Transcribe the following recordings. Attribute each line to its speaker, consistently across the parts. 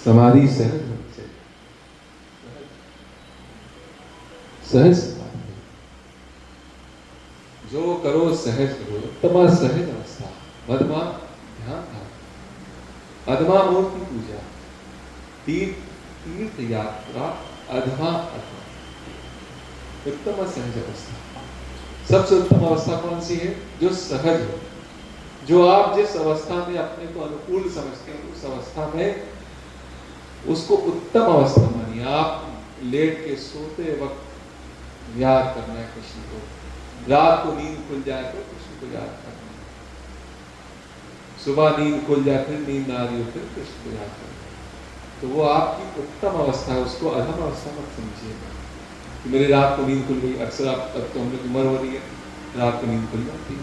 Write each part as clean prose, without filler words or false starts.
Speaker 1: समाधि सहज सहज समाधि, जो करो सहज करो, उत्तमा सहज अवस्था, मध्यमा ध्यान धारणा, अधमा मूर्ति पूजा, तीर्थ यात्रा, अधमा अधमा, उत्तम सहज अवस्था। सबसे उत्तम अवस्था कौन सी है? जो सहज हो, जो आप जिस अवस्था में अपने को अनुकूल समझते हैं उस अवस्था में उसको उत्तम अवस्था मानिए। आप लेट के सोते वक्त याद करना है कृष्ण को, रात को नींद खुल जाए तो कृष्ण को याद करना है, सुबह नींद खुल जाए फिर नींद आ रही हो फिर कृष्ण को याद करना है। तो वो आपकी उत्तम अवस्था है, उसको अधम अवस्था मत समझिएगा कि मेरी रात को नींद खुल गई। अक्सर आप, अब तो हम लोग उम्र हो रही है, रात को नींद खुल जाती है,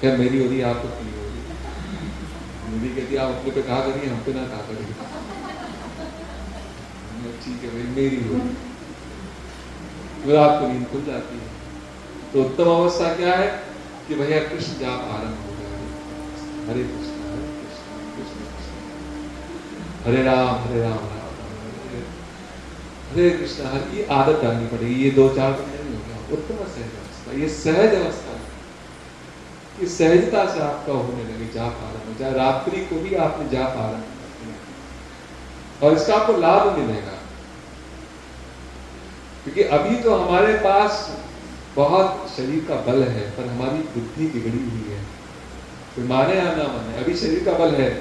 Speaker 1: क्या मेरी हो रही है, आपको नहीं हो रही? मेरी कहती आप अपने पे कहा करिए, हम पे ना कहा करिए। ठीक है भाई, मेरी हो रही, तो आपको नींद खुल जाती है। तो उत्तम अवस्था क्या है कि भैया कृष्ण जाप आरंभ हो गया, हरे कृष्ण कृष्ण कृष्ण, हरे राम राम राम हरे कृष्ण। हर ये आदत डालनी पड़ेगी, ये 2-4 दिन नहीं हो गया। उत्तम सहज अवस्था, ये सहज अवस्था, इस सहजता से आपका होने लगे जाप आरंभ, चाहे रात्रि को भी आपने जाप आरंभ करते हैं और इसका आपको लाभ मिलेगा। क्योंकि अभी तो हमारे पास बहुत शरीर का बल है पर हमारी बुद्धि बिगड़ी हुई है, तो माने या ना माने अभी शरीर का बल है,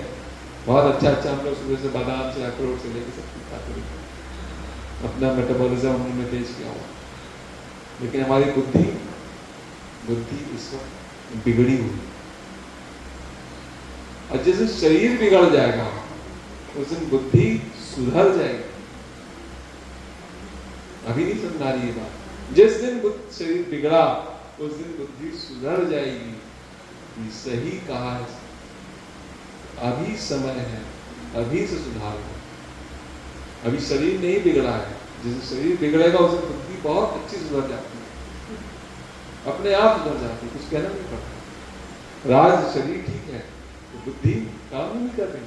Speaker 1: बहुत अच्छा हम लोग सुबह से बादाम से अखरोट से लेकर सब कुछ खाते हैं, अपना मेटाबॉलिज्म हमने तेज किया हुआ, लेकिन हमारी बुद्धि इस वक्त बिगड़ी हुई। और जिस शरीर बिगड़ जाएगा उस दिन बुद्धि सुधर जाएगी। अभी नहीं समझ आ रही ये बात। जिस दिन शरीर बिगड़ा उस दिन बुद्धि सुधर जाएगी। ये सही कहा है, अभी समय है, अभी से सुधार हो। अभी शरीर नहीं बिगड़ा है, जिस शरीर बिगड़ेगा उस दिन बुद्धि बहुत अच्छी सुधर जाती है, अपने आप सुधर जाती है, कुछ कहना नहीं पड़ता। राज शरीर ठीक है तो बुद्धि काम नहीं कर रही,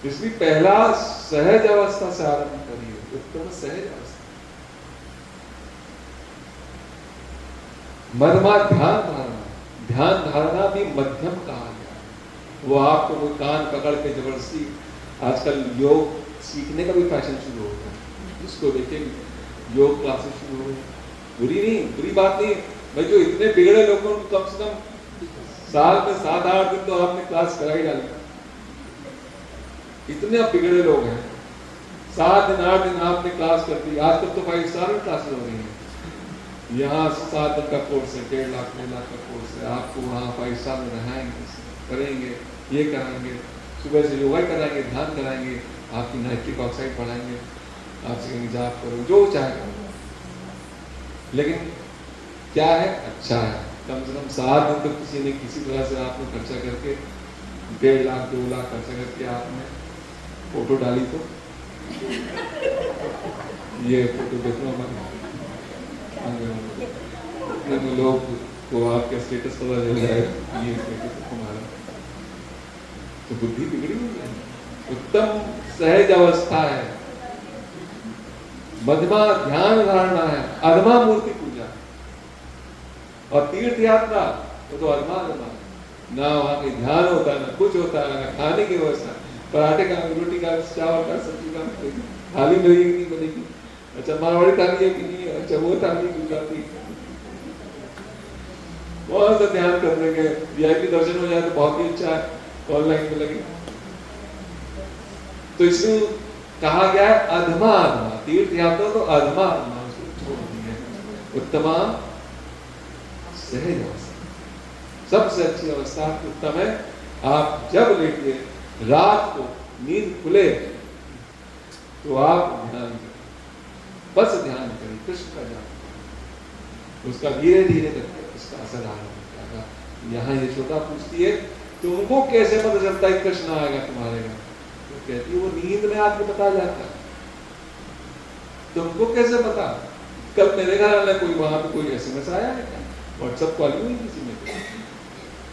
Speaker 1: इसलिए पहला सहज अवस्था से आरंभ करिए, उत्तम सहज अवस्था। मध्यमा ध्यान धारणा, ध्यान धारणा भी मध्यम कहा गया। वो आपको कोई कान पकड़ के जबरदस्ती, आजकल योग सीखने का भी फैशन शुरू हो गया, जिसको देखें योग क्लासेस शुरू हो गई। बुरी नहीं, बुरी बात नहीं भाई, जो इतने बिगड़े लोगों को कम से कम साल में 7-8 दिन तो आपने क्लास करा ही डाली। इतने बिगड़े लोग हैं, 7 दिन 8 दिन आपने क्लास कर दी। आज तक तो 5 स्टार में क्लासेस हो रही है। यहाँ 7 दिन का कोर्स है, 1.5 लाख 2 लाख का कोर्स है। आपको वहाँ 5 स्टार में रहाएंगे, करेंगे, ये कराएंगे, सुबह से योगा कराएंगे, ध्यान कराएंगे, आपकी नाइट्रिक ऑक्साइड बढ़ाएंगे, आपसे कहेंगे जाप करो, जो चाहे। लेकिन क्या है, अच्छा है, कम से कम 7 दिन तो किसी ने किसी तरह से आपने खर्चा करके 1.5 लाख 2 लाख खर्चा करके आपने फोटो डाली, तो ये फोटो देखो हमारे लोग को आपके स्टेटस पता चल जाएगा, ये स्टेटस तुम्हारा, तो बुद्धि बिगड़ी हुई है। उत्तम सहज अवस्था है, मध्यमा ध्यान धारणा है, अधमा मूर्ति पूजा और तीर्थ यात्रा, तो अधमा अधमा ना वहाँ के ध्यान होता है, ना कुछ होता है, ना खाने की व्यवस्था, पराठे का, रोटी का, चावल का, सब्जी का, थाली बनेगी नहीं बनेगी, अच्छा मारवाड़ी थाली है कि नहीं, अच्छा वो थाली गुजराती, बहुत सा ध्यान कर देंगे। वीआईपी दर्शन हो जाए तो बहुत ही अच्छा है, ऑनलाइन में लगे। तो इसमें कहा गया है अधमा अधमा, तीर्थ यात्रा तो अधमा अधमा उसको छोड़ दिए। उत्तमा सहज अवस्था, सबसे अच्छी अवस्था उत्तम है। आप जब लेटिए, रात को नींद खुले तो आप ध्यान करें, बस ध्यान करें, कृष्ण का ध्यान, उसका धीरे धीरे करके उसका असर आएगा। यहाँ ये छोटा पूछती है तुमको कैसे पता चलता है कृष्ण आएगा तुम्हारे घर, तो कहती है वो नींद में आपको पता जाता है। तुमको कैसे पता? कल मेरे घर आना, कोई वहां पे कोई SMS आया है क्या, व्हाट्सएप कॉल हुई किसी में,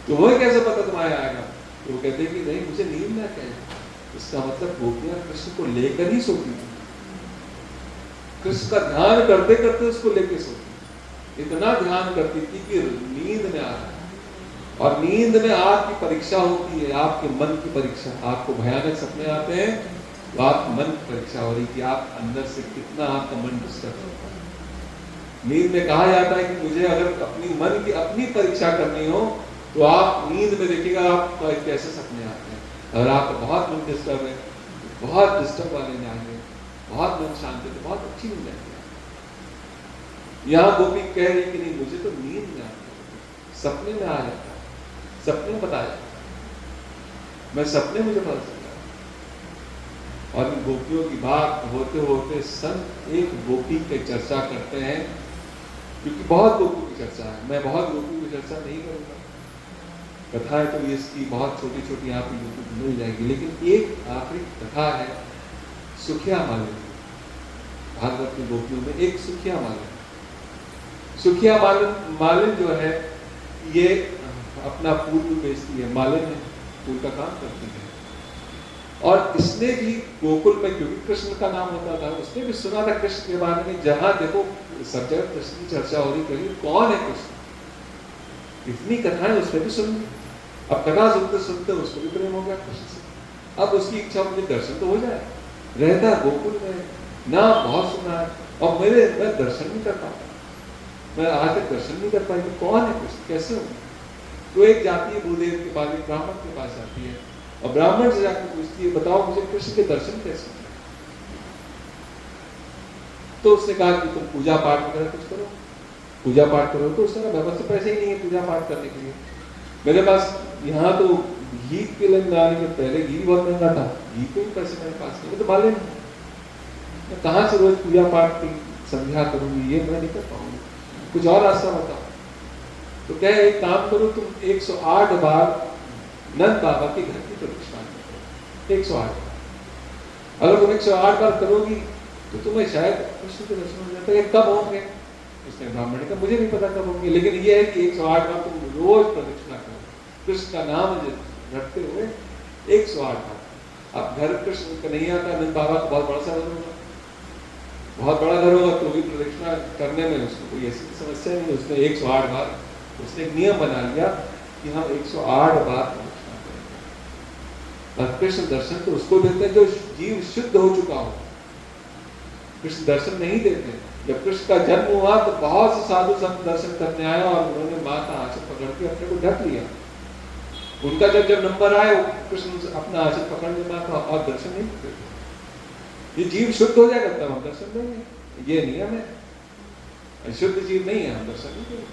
Speaker 1: तो वही कैसे पता तुम्हारे आएगा? तो वो कहते कि नहीं मुझे नींद ना कहे। इसका मतलब गोपियां कृष्ण को लेकर ही सोती थी, कृष्ण का ध्यान करते करते उसको लेकर सोती, इतना ध्यान करती थी कि नींद में आ रहा है। और नींद में आपकी परीक्षा होती है, आपके मन की परीक्षा। आपको भयानक सपने आते हैं तो आपकी मन की परीक्षा हो रही कि आप अंदर से कितना आपका मन डिस्टर्ब होता है। नींद में कहा जाता है कि मुझे अगर अपनी मन की अपनी परीक्षा करनी हो तो आप नींद में देखिएगा आपको कैसे सपने आते हैं। अगर आपका बहुत मन डिस्टर्ब है, बहुत डिस्टर्ब वाले में आएंगे, बहुत मन शांत है तो बहुत अच्छी नींद आएगी। यहाँ गोपी कह रही कि नहीं मुझे तो नींद में आती है, सपने में आ जाता है, सपने बताया, मैं सपने मुझे पता चला। और इन गोपियों की बात होते होते संत एक गोपी की चर्चा करते हैं, क्योंकि बहुत गोपियों की चर्चा है, मैं बहुत गोपियों की चर्चा नहीं करूंगा। कथा है तो इसकी बहुत छोटी छोटी यहाँ पे यूट्यूब मिल जाएगी, लेकिन एक आखिरी कथा है सुखिया मालिन, भागवत की गोपियों में एक सुखिया मालिन। सुखिया मालिन जो है ये अपना फूल भी बेचती है, मालिन है, फूल का काम करती है। और इसने भी गोकुल में, क्योंकि कृष्ण का नाम होता था, उसने भी सुना था कृष्ण के बारे में। जहां देखो सब जगह कृष्ण की चर्चा हो रही, कहीं कौन है कृष्ण, इतनी कथाएं उसने भी सुनी। अब कथा सुनते सुनते उसको भी प्रेम हो गया कृष्ण से। अब उसकी इच्छा मुझे दर्शन तो हो जाए, रहता गोकुल में ना, बहुत सुना है, और मैं दर्शन नहीं कर पाता, मैं आज तक दर्शन नहीं कर पाई, कौन है कृष्ण, कैसे हो? तो एक जाती है भूदेव के पास, एक ब्राह्मण के पास जाती है और ब्राह्मण से जाकर पूछती है बताओ मुझे कृष्ण के दर्शन कैसे? तो उसने कहा कि तुम पूजा पाठ वगैरह कुछ करो, पूजा पाठ करो। तो उसने कहा मेरे पास तो पैसे ही नहीं है पूजा पाठ करने के लिए, मेरे पास यहाँ तो घी के लिए आने के पहले घी बहुत महंगा था, घी के भी पैसे मेरे पास नहीं, मैं तो माले नहीं, मैं कहाँ से रोज पूजा पाठ की संध्या करूंगी, ये मैं नहीं कर पाऊंगी, कुछ और रास्ता बताओ। तो कहे एक काम करो, तुम 108 बार नंद बाबा के घर की प्रदक्षिणा करो, 108 बार। अगर तुम 108 बार करोगी तो तुम्हें शायद कृष्ण के दर्शन हो जाते हैं। कब होंगे? उसने ब्राह्मण ने कहा मुझे नहीं पता कब होंगे, लेकिन ये है कि 108 बार तुम रोज प्रदक्षिणा करो, कृष्ण का नाम रटते हुए 108 बार। अब घर कृष्ण कन्हैया का नंद बाबा का बहुत बड़ा सा घर होगा, बहुत बड़ा घर होगा, तो भी प्रदक्षिणा करने में उसको कोई ऐसी समस्या नहीं। उसने 108 बार, उसने एक नियम बना लिया कि हम 108 बार प्रदक्षिणा करेंगे। और कृष्ण दर्शन तो उसको देते हैं जो जीव शुद्ध हो चुका हो, कृष्ण दर्शन नहीं देते। जब कृष्ण का जन्म हुआ तो बहुत से साधु संत दर्शन करने आए और उन्होंने माँ का आंचल पकड़ के अपने को ढक लिया। उनका जब नंबर आए, कृष्ण अपना आंचल पकड़ लेना था और दर्शन नहीं देते। ये जीव शुद्ध हो जाएगा तब हम दर्शन देंगे, ये नियम है। शुद्ध जीव नहीं है, हम दर्शन नहीं देंगे।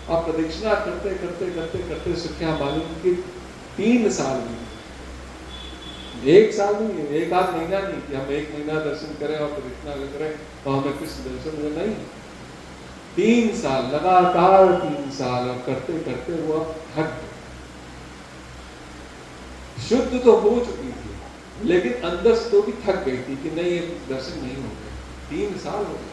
Speaker 1: और प्रदक्षिणा करते करते करते करते सुखिया मालिनी की 3 साल भी, 1 साल नहीं, 1 आध महीना नहीं कि हम 1 महीना दर्शन करें और प्रदक्षिणा करें तो हमें कृष्ण दर्शन हो, नहीं। 3 साल लगातार, 3 साल, और करते करते वो अब थक गए। शुद्ध तो हो चुकी थी लेकिन अंदर से तो भी थक गई थी कि नहीं, ये दर्शन नहीं हो गए। 3 साल हो गए।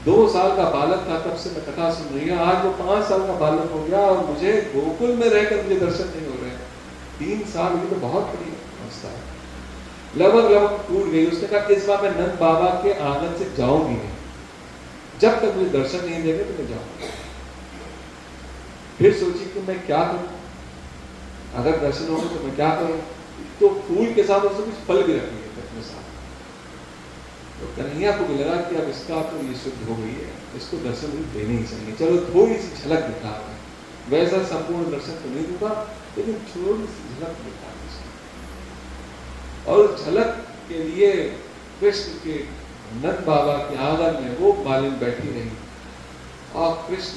Speaker 1: 2 साल का बालक था तब से मैं कथा सुन रही हूँ, आज वो 5 साल का बालक हो गया और मुझे गोकुल में रहकर मुझे दर्शन नहीं हो रहे। 3 साल, ये तो बहुत बड़ी अवस्था है। लगभग टूट गई। उसने कहा इस बार मैं नंद बाबा के आंगन से जाऊंगी नहीं, जब तक मुझे दर्शन नहीं देंगे तो मैं जाऊंगी। फिर सोची कि मैं क्या करूं, अगर दर्शन होंगे तो मैं क्या करूं। तो फूल के साथ उसने कुछ फल भी रख लिए अपने साथ। तो कन्हैया को भी लगा कि अब इसका तो ये शुद्ध हो गई है, इसको दर्शन भी देने ही चाहिए, चलो थोड़ी सी झलक दिखा दें। वैसा संपूर्ण दर्शन तो नहीं दूंगा लेकिन थोड़ी सी झलक दिखा दें। और झलक के लिए कृष्ण के नंद बाबा के आंगन में वो मालिन बैठी रही और कृष्ण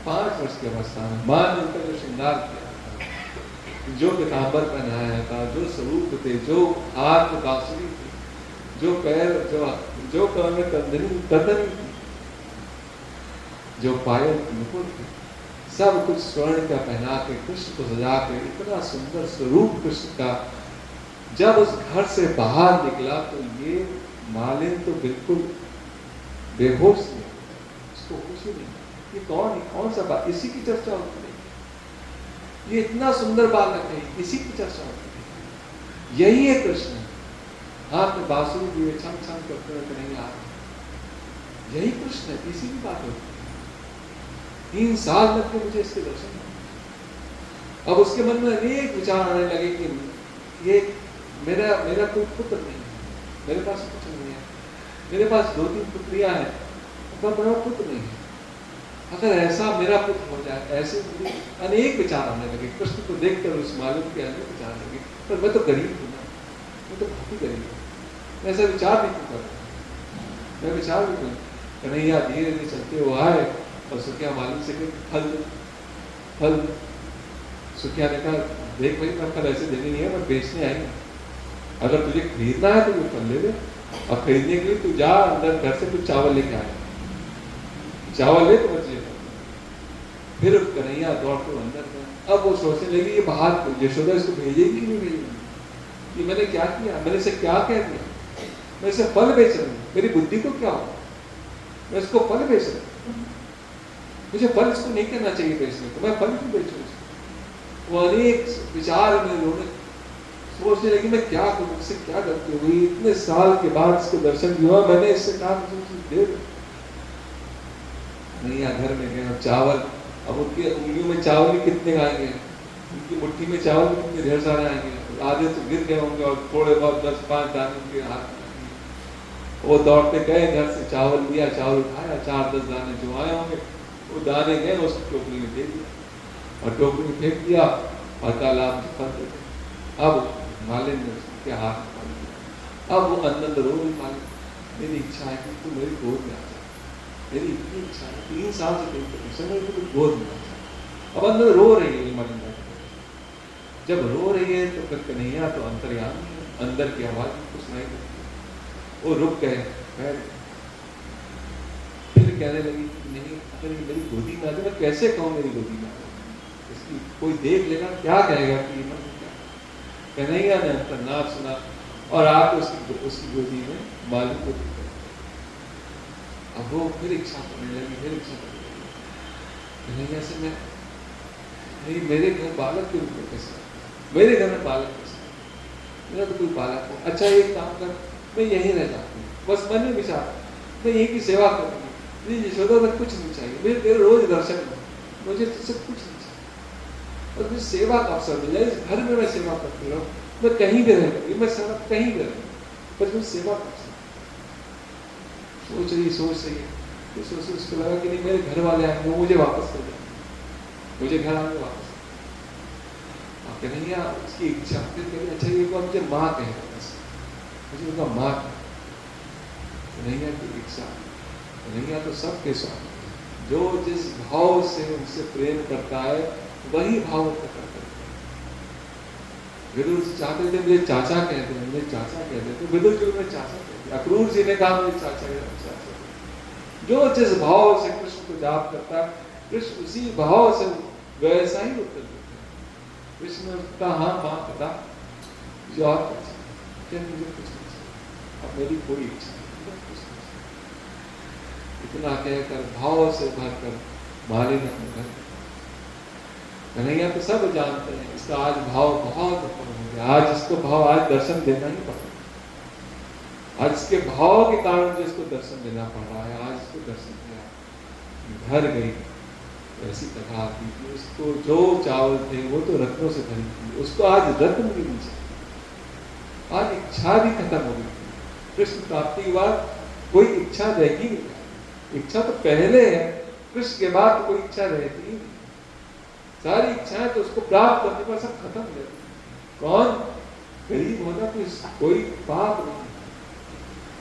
Speaker 1: 5 वर्ष की अवस्था में मां ने उनका जो श्रृंगार किया था, जो पीतांबर पहनाया था, जो स्वरूप थे, जो हाथ में बांसुरी थी, जो पैर, जो पैर में कंदनी थी, जो पायल मुकुट थे, सब कुछ स्वर्ण का पहना के कृष्ण को सजा के इतना सुंदर स्वरूप कृष्ण का जब उस घर से बाहर निकला तो ये मालिन तो बिल्कुल बेहोश नहीं, उसको कुछ ही नहीं। ये कौन सा बात, इसी की चर्चा होती है। ये इतना सुंदर बालक है, इसी की चर्चा होती है। यही है कृष्ण, हाथ में बांसुरी लिए छम छम करते हुए नहीं आ रहे, यही कृष्ण है, इसी की बात होती है। 3 साल लग गए मुझे इसके दर्शन में। अब उसके मन में अनेक विचार आने लगे कि ये मेरा कोई पुत्र नहीं है, मेरे पास कुछ नहीं है, मेरे पास 2-3 पुत्रियां हैं, पर मेरा पुत्र नहीं है। अगर ऐसा मेरा पुत्र हो जाए, ऐसे अनेक विचार आने लगे। कृष्ण को देखकर उस मालिक के अनेक विचार लगे, पर मैं तो गरीब हूँ ना, मैं तो बहुत ही गरीब हूँ, मैं ऐसा विचार नहीं क्यों कर रहा, मैं विचार भी क्यों। कन्हैया धीरे धीरे चलते हुए आए और सुखिया मालिक से फल सुखिया ने कहा देख भाई, मैं फल ऐसे देने नहीं है, मैं बेचने आई हूँ, अगर तुझे खरीदना है तो ये फल ले ले, और खरीदने के लिए तू जा अंदर घर से कुछ चावल लेके आए, चावल ले तो बचे। फिर कन्हैया दौड़ते अंदर गया। अब वो सोचने लगी ये बाहर यशोदा इसको भेजेगी कि नहीं भेजेगी, ये मैंने क्या किया, मैंने इसे क्या कह दिया, मैं इसे फल बेच रही हूँ, मेरी बुद्धि को क्या हो, मैं इसको फल बेच रही हूँ, मुझे फल इसको नहीं करना चाहिए बेचने को, मैं फल क्यों बेचूं इसको। वो अनेक विचार में उन्होंने सोचने लगी मैं क्या करूं, इससे क्या गलती हुई, इतने साल के बाद इसको दर्शन दिया, मैंने इससे कहा दे दो। नहीं, घर में गए चावल, अब उनके उंगलियों में चावल ही कितने आएंगे, उनकी मुट्ठी में चावल कितने ढेर सारे आएंगे, आधे तो गिर गए होंगे और थोड़े बहुत 10-5 दाने उनके हाथ में। वो दौड़ते गए, घर से चावल लिया, चावल उठाया, 4-10 दाने जो आए होंगे वो दाने गए उसकी टोकरी में दे दिया और टोकरी में फेंक दिया और तालाब में फंस गए। अब मालिन ने उसके हाथ में पकड़ लिया। अब वो अंदर रो रही, मालिन मेरी इच्छा है कि तू मेरी गोद में आ जा, मेरी इतनी इच्छा है, 3 साल से मेरे को गोद में आ जा। अब अंदर रो रही है मालिन, जब रो रही है तो फिर कन्हैया तो अंतर्यामी है, अंदर की आवाज कुछ नहीं करती। वो रुक गए, फिर कहने लगी नहीं, अगर ये मेरी गोदी में आ जाए, मैं कैसे कहूँ मेरी गोदी में आ जाए, इसकी कोई देख लेगा क्या कहेगा कि ये मन क्या। कन्हैया ने अंतर्नाद सुना और आके उसकी गोदी में मालिक को देखा। अब वो फिर इच्छा करने लगी, फिर इच्छा करने लगी कन्हैया से, मैं नहीं, मेरे घर बालक के रूप में कैसे, मेरे घर में बालक कैसे, मेरा तो कोई बालक हो। अच्छा एक काम कर, मैं यहीं रह जाती हूँ, बस मन में विचार, मैं यहीं की सेवा करूँगी, मुझे यशोदा तक कुछ नहीं चाहिए, मेरे तेरे रोज दर्शन हो, मुझे तुझसे कुछ नहीं चाहिए, और मुझे सेवा का अवसर मिल जाए, इस घर में मैं सेवा करती रहूँ, मैं कहीं भी रहूँगी, मैं सेवा कहीं भी रहूँगी, पर मुझे सेवा कर सकती। सोच रही तो सोच उसको लगा कि नहीं, मेरे घर वाले आएंगे, वो मुझे वापस कर देंगे, मुझे घर आने वापस। कन्हैया उसकी इच्छा, फिर कभी अच्छा ये को मुझे माँ कहेगा, मुझे उनका माँ कन्हैया की इच्छा। कन्हैया तो सबके स्वामी, जो जिस भाव से उनसे प्रेम करता है वही भाव प्रकट करता है। विदुर जी चाहते थे मुझे चाचा कहते हैं, मुझे चाचा कहते थे, विदुर जी उन्हें चाचा कहते, अक्रूर जी ने कहा मुझे चाचा चाचा। जो जिस भाव से कृष्ण को जाप करता है, कृष्ण उसी भाव से वैसा ही उत्तर देता है। कृष्ण ने कहा हाँ माँ पिता, मुझे और कुछ क्या, मुझे कुछ नहीं चाहिए, अब मेरी कोई इच्छा नहीं, इतना कहकर भाव से भरकर माली ने अपने घर। कन्हैया तो सब जानते हैं इसका आज भाव बहुत ऊपर हो गया, आज इसको भाव, आज दर्शन देना ही पड़ेगा, आज इसके भाव के कारण जो इसको दर्शन देना पड़ रहा है, आज इसको दर्शन दिया। घर गई, ऐसी कथा आती कि उसको जो चावल थे वो तो रत्नों से भरी थी, उसको आज रत्न भी नहीं चाहिए, आज इच्छा भी खत्म हो गई थी। कृष्ण प्राप्ति के बाद कोई इच्छा रहेगी नहीं, इच्छा तो पहले है, कृष्ण के बाद तो कोई इच्छा रहती ही नहीं, सारी इच्छाएं तो उसको प्राप्त करने पर सब खत्म हो जाती। कौन गरीब होना कोई पाप नहीं,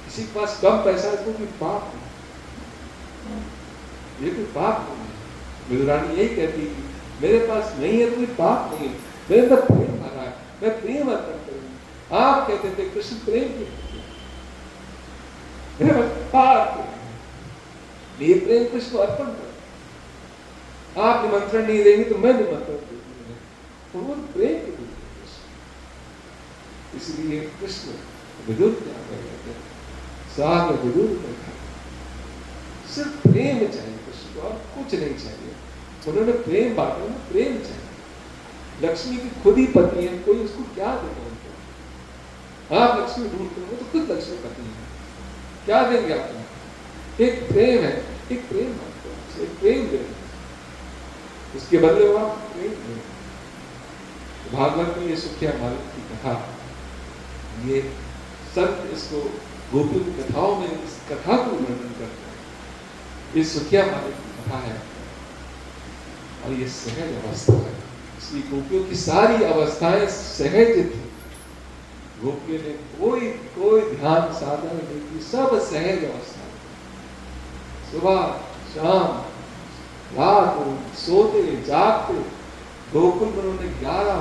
Speaker 1: किसी के पास कम पैसा है तो कोई पाप नहीं, ये कोई पाप नहीं है। विदुरानी यही कहती है मेरे पास नहीं है तो कोई पाप नहीं है, मेरे अंदर प्रेम भरा है, मैं प्रेम अर्पण करूंगी। आप कहते थे कृष्ण प्रेम की पाप, ये प्रेम कृष्ण को अर्पण कर, आप निमंत्रण नहीं देंगे तो मैं निमंत्रण दूंगी, तो वो प्रेम के रूप में कृष्ण। इसलिए कृष्ण विदुर क्या कहते हैं, सागर विदुर में सिर्फ प्रेम चाहिए कृष्ण को, और कुछ नहीं चाहिए। उन्होंने प्रेम बांटा, उन्हें प्रेम चाहिए। लक्ष्मी की खुद ही पत्नी है, कोई उसको क्या देगा उनको, आप लक्ष्मी ढूंढते हो तो खुद लक्ष्मी पत्नी है, क्या देंगे आप? एक प्रेम है, एक प्रेम मांगते हो, एक प्रेम देंगे, उसके बदले वो आप प्रेम देंगे। भागवत में ये सुखिया मालिक की कथा, ये सब इसको गोपियों की कथाओं में इस कथा को वर्णन करते हैं। ये सुखिया मालिक की कथा है और ये सहज अवस्था है, इसलिए गोपियों की सारी अवस्थाएं सहज थी। गोपियों ने कोई ध्यान साधन नहीं की, सब सहज अवस्था, सुबह शाम रात सोते जागते, गोकुल में उन्होंने 12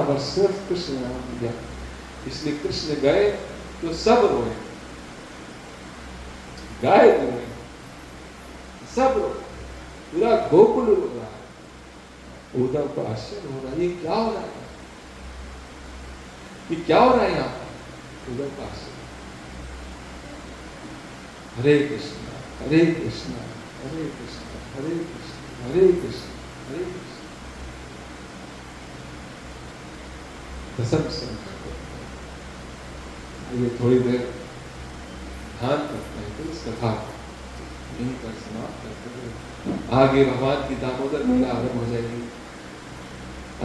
Speaker 1: वर्ष सिर्फ कृष्ण नाम दिया। इसलिए कृष्ण गए तो सब रोए, गाय रोए, सब रोए, पूरा गोकुल रो रहा है। उद्धव को आश्चर्य हो रहा है, ये क्या हो रहा है, ये क्या हो रहा है यहाँ? उद्धव को आश्चर्य, हरे कृष्ण हरे कृष्ण हरे कृष्ण हरे कृष्ण हरे कृष्ण हरे कृष्ण। दसम संकल्प, ये थोड़ी देर ध्यान करते हैं तो इस कथा यहीं पर समाप्त करते हैं। आगे भगवान की दामोदर लीला आरंभ हो जाएगी,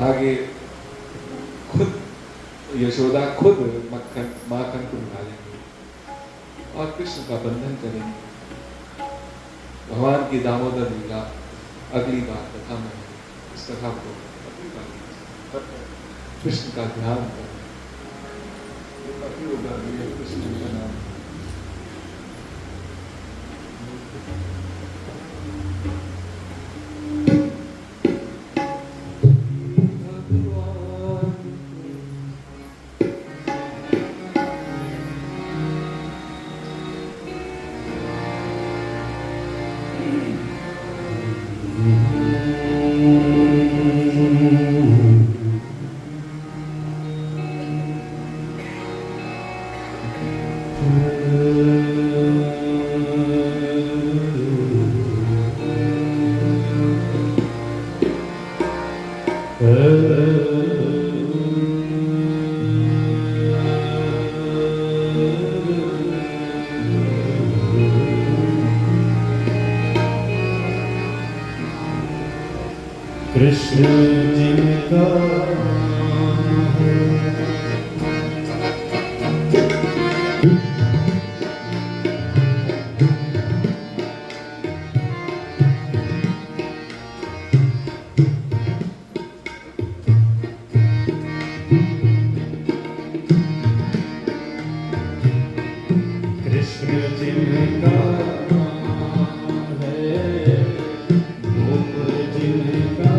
Speaker 1: आगे खुद यशोदा खुद माखन को निकालेंगे और कृष्ण का बंधन करेंगे। भगवान की दामोदर लीला अगली बार कथा में, इस कथा को अगली बार कृष्ण का ध्यान करें, कृष्ण का नाम।
Speaker 2: कृष्ण जिनका कृष्ण जिनका है, गोप जिनका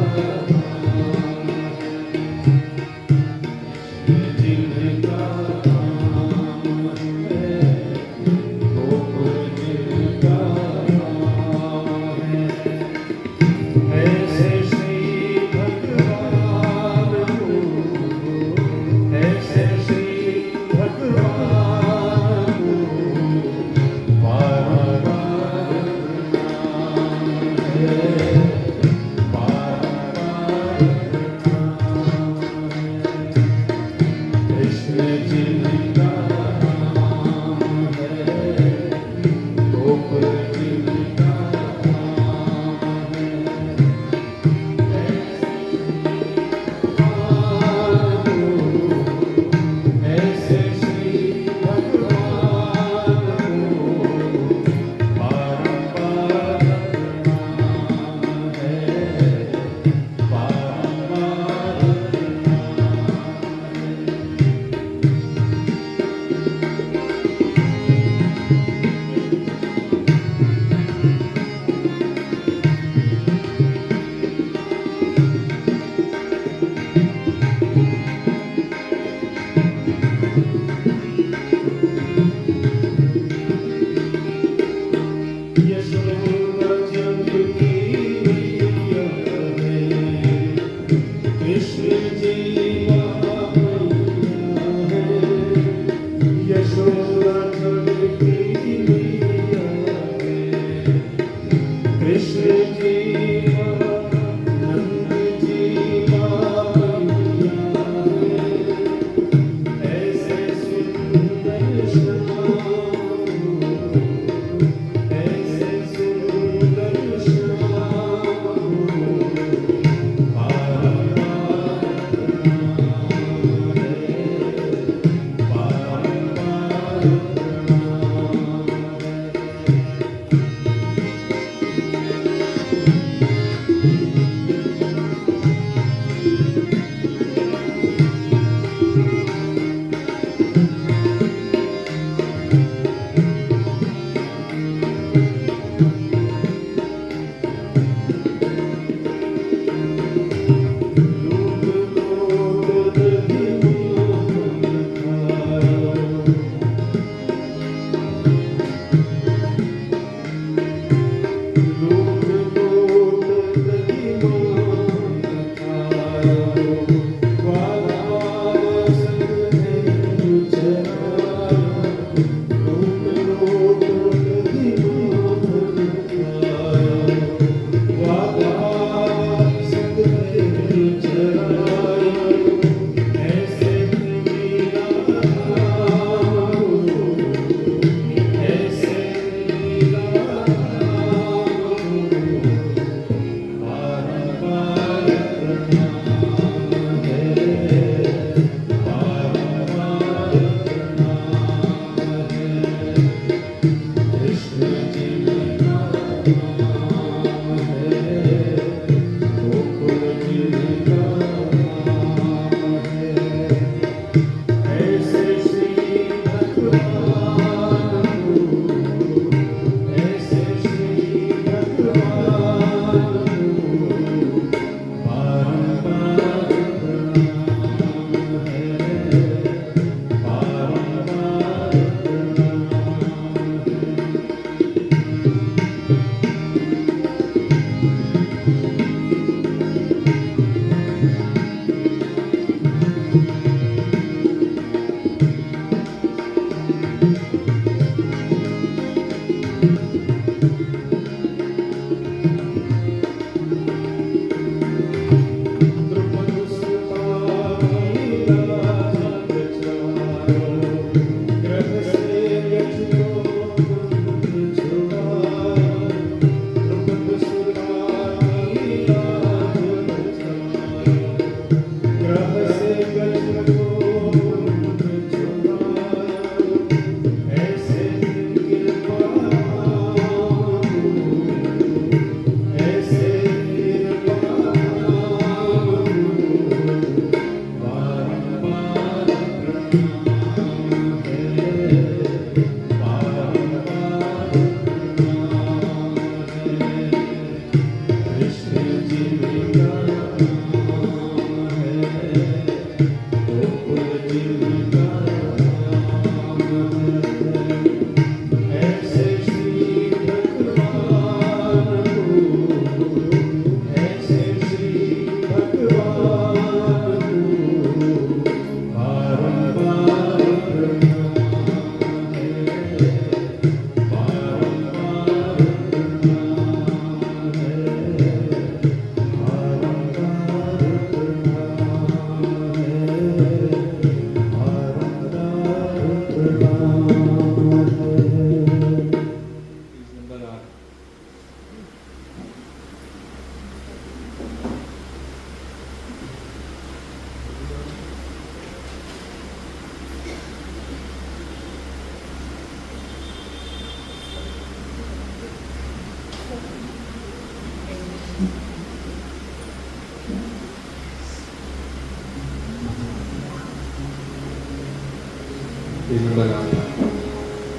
Speaker 1: दिन बनाता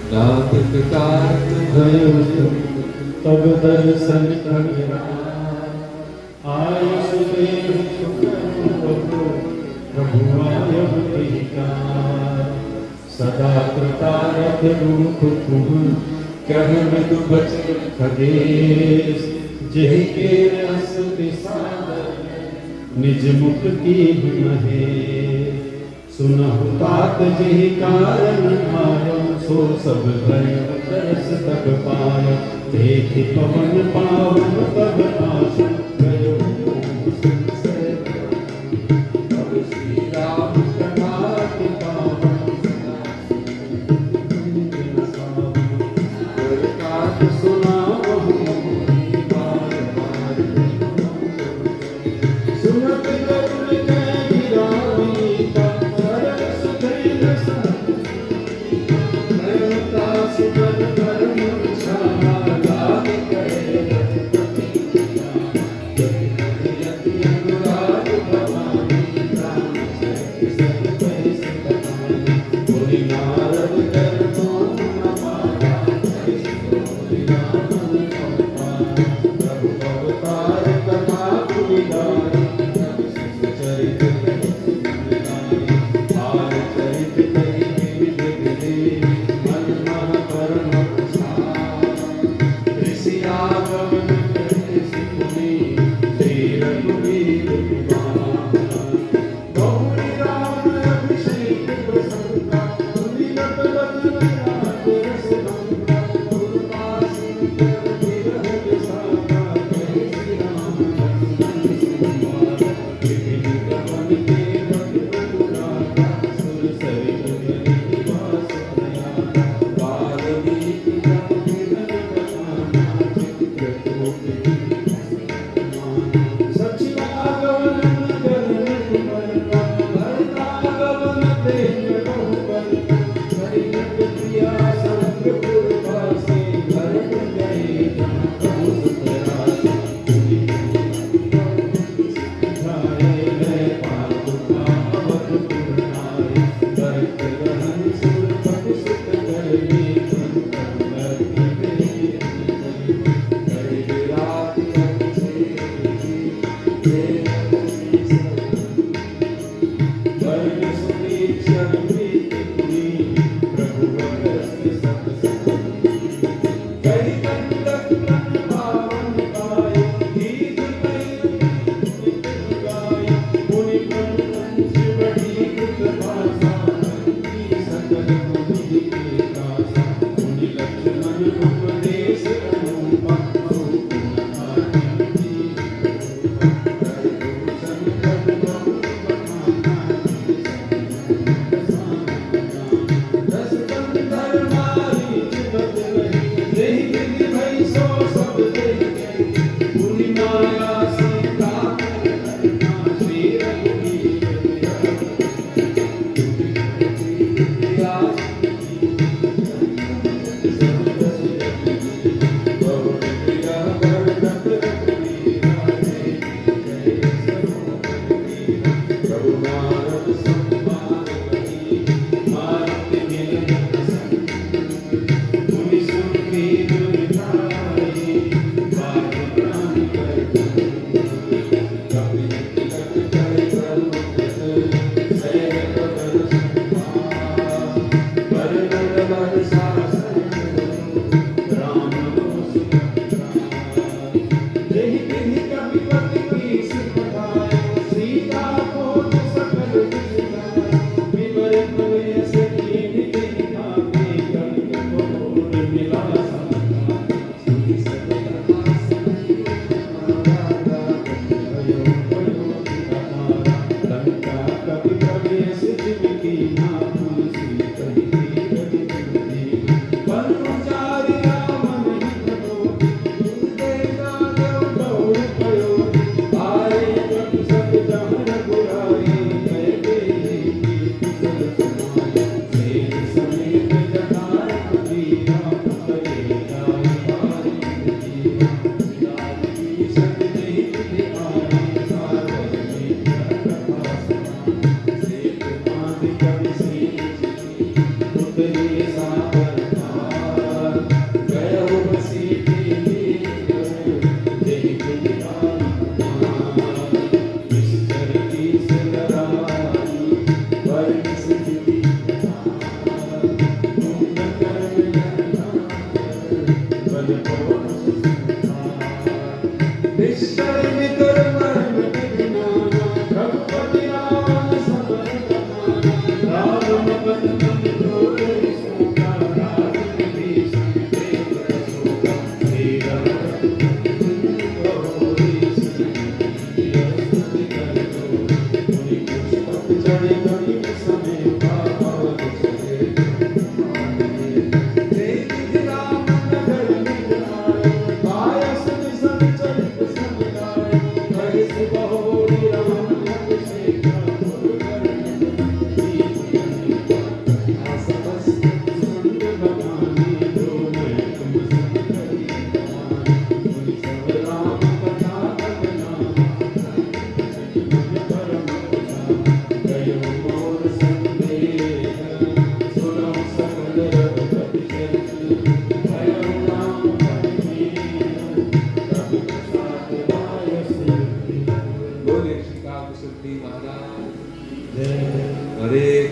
Speaker 1: नाथ कारक
Speaker 2: भयो तब दर्शन आय सुदेव प्रभु आय सदा कृतारथ रूप तुम
Speaker 1: कह मृदु बचन
Speaker 2: खदेश जय के रस सादर निज मुख की महे सुनहु तात जहि कारण आयो सो सब भय तरस तब पायो देखि पवन पावन तब आश गयो तब श्री राम प्रभात पावन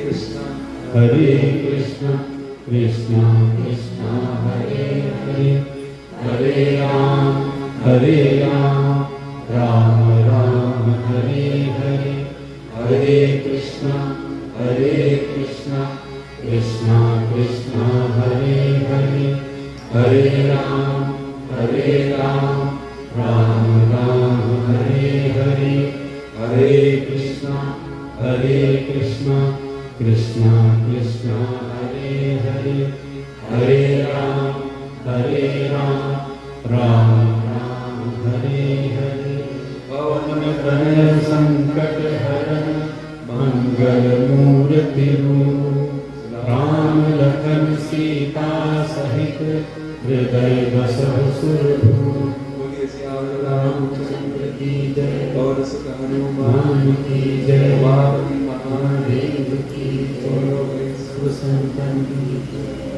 Speaker 1: कृष्ण
Speaker 2: कृष्ण कृष्ण कृष्ण हरे हरे, हरे राम राम राम हरे हरे, हरे कृष्ण कृष्ण कृष्ण हरे हरे, हरे राम राम राम हरे हरे, हरे कृष्ण कृष्ण कृष्ण हरे हरे, हरे राम राम राम हरे हरे। पवन तनय संकट हरण मंगल मूर्ति राम लखन सीता सहित हृदय बसहु सुरभूप। रामचंद्र की जय,
Speaker 1: और सुख हनुमान
Speaker 2: मान की जय,
Speaker 1: वाली महादेव
Speaker 2: महादेव की जय, सब संतन की जय।